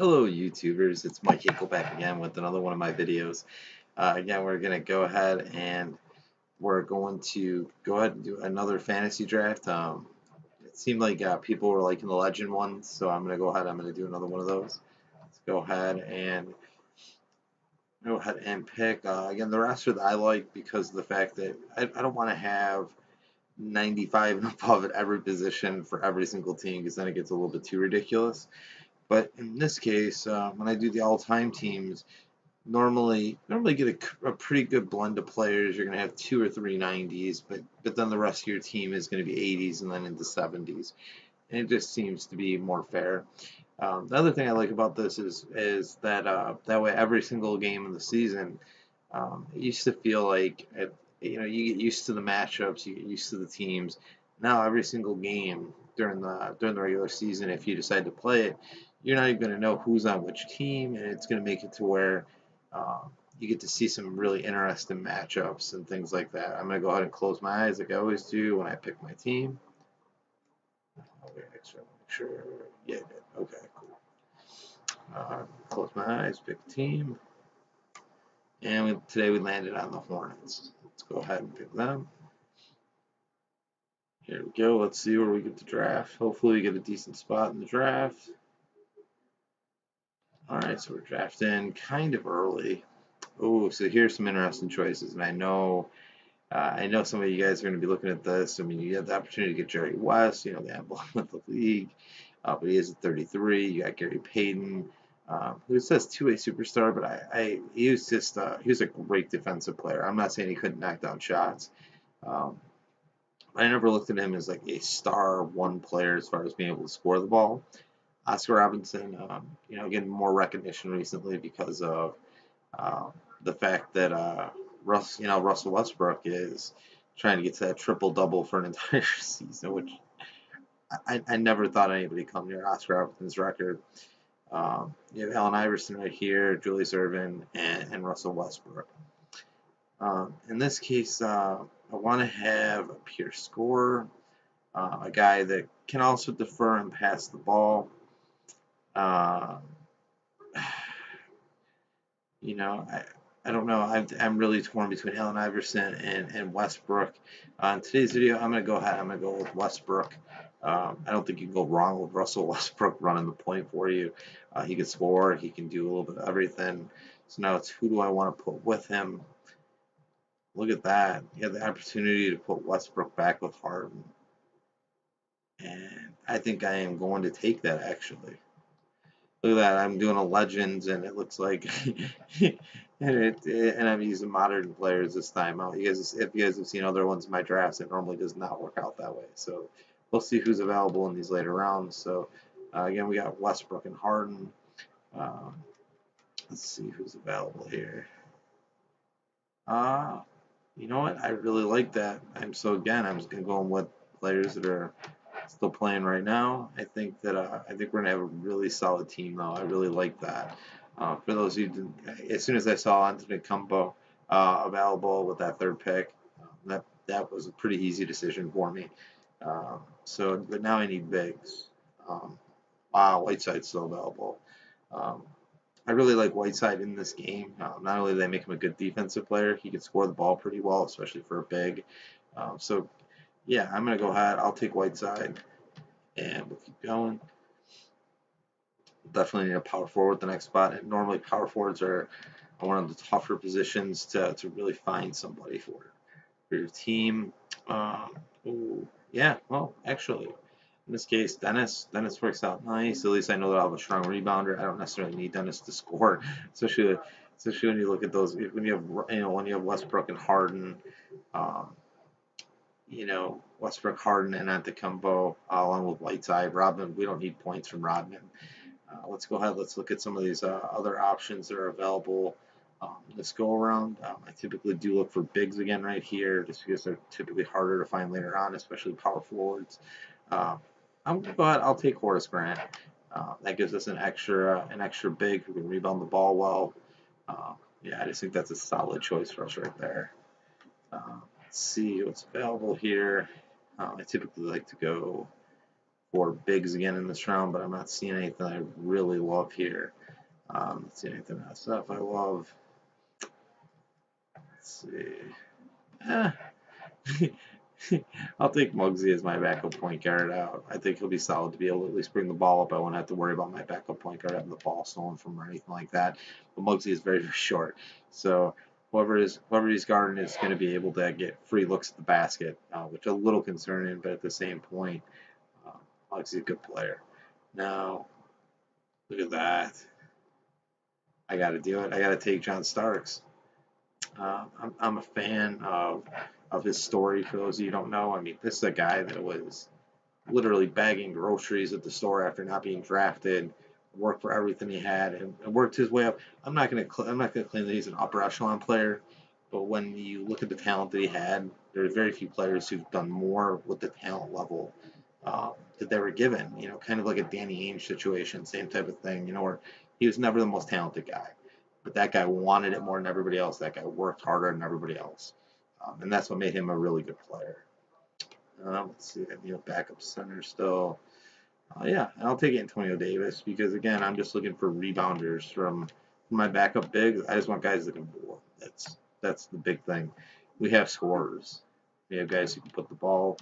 Hello YouTubers, it's Mike Hinkle back again with another one of my videos. Again, we're going to go ahead and we're going to go ahead and do another fantasy draft. It seemed like people were liking the legend ones, so I'm going to go ahead. I'm going to do another one of those. Let's go ahead and pick. Again, the roster that I like because of the fact that I don't want to have 95 and above at every position for every single team because then it gets a little bit too ridiculous. But in this case, when I do the all-time teams, normally get a pretty good blend of players. You're going to have 2 or 3 90s, but then the rest of your team is going to be 80s and then into 70s, and it just seems to be more fair. The other thing I like about this is that that way every single game of the season, it used to feel like you get used to the matchups, you get used to the teams. Now every single game during the regular season, if you decide to play it, you're not even going to know who's on which team, and it's going to make it to where you get to see some really interesting matchups and things like that. I'm going to go ahead and close my eyes like I always do when I pick my team. Okay, make sure. Yeah, good. Okay, cool. Close my eyes, pick a team. And today we landed on the Hornets. Let's go ahead and pick them. Here we go. Let's see where we get the draft. Hopefully we get a decent spot in the draft. All right, so we're drafting kind of early. Oh, so here's some interesting choices, and I know some of you guys are going to be looking at this. I mean, you have the opportunity to get Jerry West, the emblem of the league, but he is at 33. You got Gary Payton, who says two-way superstar, but he was he was a great defensive player. I'm not saying he couldn't knock down shots. Um, I never looked at him as like a star one player as far as being able to score the ball. Oscar Robinson, getting more recognition recently because of the fact that Russell Westbrook is trying to get to that triple double for an entire season, which I never thought anybody come near Oscar Robinson's record. You have Allen Iverson right here, Julius Erving, and Russell Westbrook. In this case, I want to have a pure scorer, a guy that can also defer and pass the ball. Uh, I don't know. I'm really torn between Allen Iverson and Westbrook. In today's video, I'm going to go ahead. I'm going to go with Westbrook. I don't think you can go wrong with Russell Westbrook running the point for you. He can score. He can do a little bit of everything. So now it's who do I want to put with him? Look at that. You have the opportunity to put Westbrook back with Harden. And I think I am going to take that, actually. Look at that. I'm doing a Legends, and it looks like, and I'm using modern players this time. If you guys have seen other ones in my drafts, it normally does not work out that way. So we'll see who's available in these later rounds. So again, we got Westbrook and Harden. Um, let's see who's available here. You know what? I really like that. I'm just gonna go with players that are still playing right now. I think we're gonna have a really solid team though. I really like that. For those of you, as soon as I saw Antetokounmpo available with that third pick, that was a pretty easy decision for me. But now I need bigs. Wow, Whiteside's still available. Um, I really like Whiteside in this game. Not only do they make him a good defensive player, he can score the ball pretty well, especially for a big. Yeah, I'm gonna go ahead. I'll take Whiteside, and we'll keep going. Definitely need a power forward the next spot. And normally power forwards are one of the tougher positions to really find somebody for your team. Yeah, well, actually, in this case, Dennis works out nice. At least I know that I'll have a strong rebounder. I don't necessarily need Dennis to score, especially when you look at those when you have Westbrook and Harden. Um, Westbrook, Harden, and Antetokounmpo, along with Whiteside. Rodman, we don't need points from Rodman. Let's go ahead. Let's look at some of these other options that are available this go around. I typically do look for bigs again right here, just because they're typically harder to find later on, especially power forwards. I'm gonna go ahead. I'll take Horace Grant. That gives us an extra big who can rebound the ball well. Yeah, I just think that's a solid choice for us right there. Let's see what's available here. I typically like to go for bigs again in this round, but I'm not seeing anything I really love here. Let's see anything else stuff I love. Let's see. Eh. I'll take Muggsy as my backup point guard out. I think he'll be solid to be able to at least bring the ball up. I won't have to worry about my backup point guard having the ball stolen from or anything like that. But Muggsy is very, very short. So whoever he's guarding is going to be able to get free looks at the basket, which is a little concerning, but at the same point, uh, Muggsy's a good player. Now, look at that. I got to do it. I got to take John Starks. I'm a fan of his story. For those of you who don't know, I mean, this is a guy that was literally bagging groceries at the store after not being drafted, worked for everything he had, and worked his way up. I'm not gonna claim that he's an upper echelon player, but when you look at the talent that he had, there are very few players who've done more with the talent level that they were given. You know, kind of like a Danny Ainge situation, same type of thing. You know, where he was never the most talented guy, but that guy wanted it more than everybody else. That guy worked harder than everybody else, and that's what made him a really good player. Let's see, I need a backup center still. Yeah, and I'll take Antonio Davis because again, I'm just looking for rebounders from my backup bigs. I just want guys that can board. That's the big thing. We have scorers. We have guys who can put the ball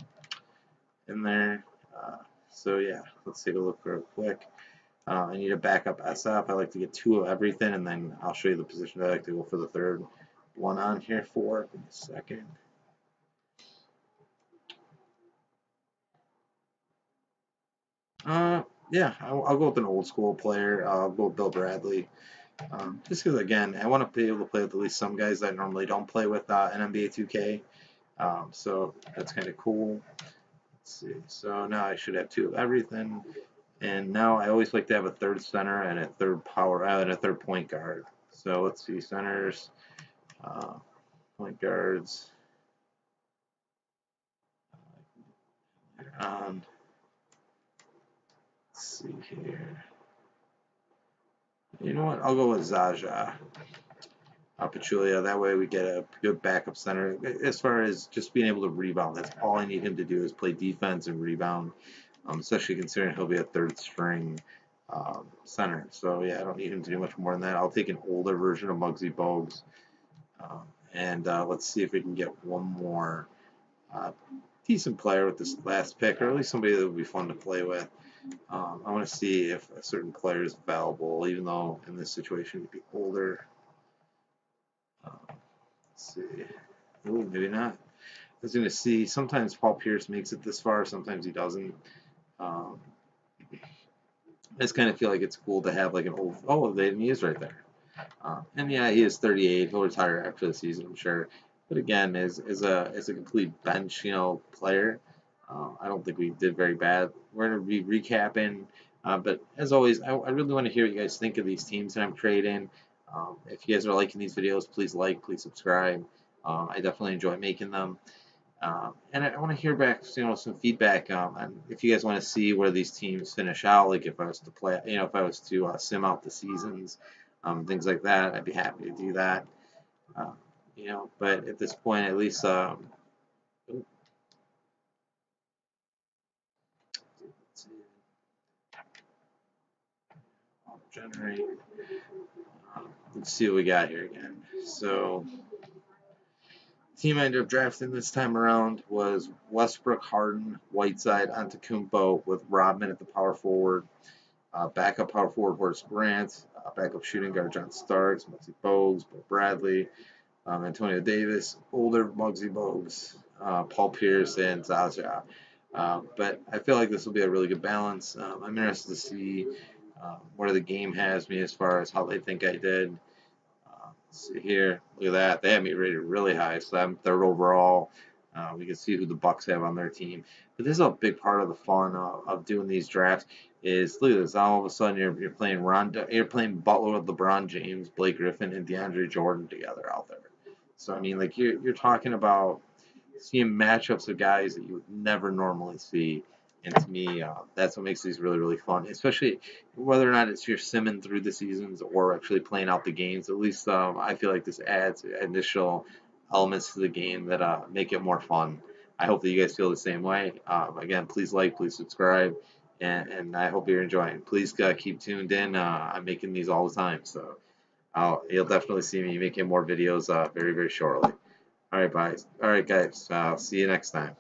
in there. So yeah, let's take a look real quick. I need a backup SF. I like to get 2 of everything, and then I'll show you the position I like to go for the third one on here for. In a second. Yeah, I'll go with an old school player. I'll go with Bill Bradley. Just because, again, I want to be able to play with at least some guys that I normally don't play with in NBA 2K. So that's kind of cool. Let's see. So now I should have 2 of everything. And now I always like to have a third center and a third and a third point guard. So let's see, centers, point guards. Let's see here. You know what? I'll go with Zaza Pachulia. That way we get a good backup center. As far as just being able to rebound, that's all I need him to do is play defense and rebound, especially considering he'll be a third string center. So yeah, I don't need him to do much more than that. I'll take an older version of Muggsy Bogues. And let's see if we can get one more decent player with this last pick, or at least somebody that would be fun to play with. I want to see if a certain player is available, even though in this situation he'd be older. Let's see. Ooh, maybe not. I was going to see. Sometimes Paul Pierce makes it this far. Sometimes he doesn't. I just kind of feel like it's cool to have like an old. Oh, he is right there. And yeah, he is 38. He'll retire after the season, I'm sure. But again, as a complete bench, player, I don't think we did very bad. We're going to be recapping. But as always, I really want to hear what you guys think of these teams that I'm creating. If you guys are liking these videos, please like, please subscribe. I definitely enjoy making them. And I want to hear back, some feedback on if you guys want to see where these teams finish out. Like if I was to play, if I was to sim out the seasons, things like that, I'd be happy to do that. But at this point, at least, generate. Let's see what we got here again. So, team I ended up drafting this time around was Westbrook, Harden, Whiteside, Antetokounmpo with Rodman at the power forward. Backup power forward Horace Grant. Backup shooting guard John Starks, Muggsy Bogues, Bill Bradley, Antonio Davis, older Muggsy Bogues, Paul Pierce, and Zaza. But I feel like this will be a really good balance. I'm interested to see where the game has me as far as how they think I did. Let's see here. Look at that. They have me rated really high, so I'm third overall. We can see who the Bucks have on their team. But this is a big part of the fun of doing these drafts. Is look at this. All of a sudden you're playing you're playing Butler with LeBron James, Blake Griffin, and DeAndre Jordan together out there. So I mean, like you're talking about seeing matchups of guys that you would never normally see. And to me, that's what makes these really, really fun, especially whether or not it's you're simming through the seasons or actually playing out the games. At least I feel like this adds initial elements to the game that make it more fun. I hope that you guys feel the same way. Again, please like, please subscribe. and I hope you're enjoying. Please keep tuned in. I'm making these all the time, so you'll definitely see me making more videos very, very shortly. All right, guys. All right, guys. I'll see you next time.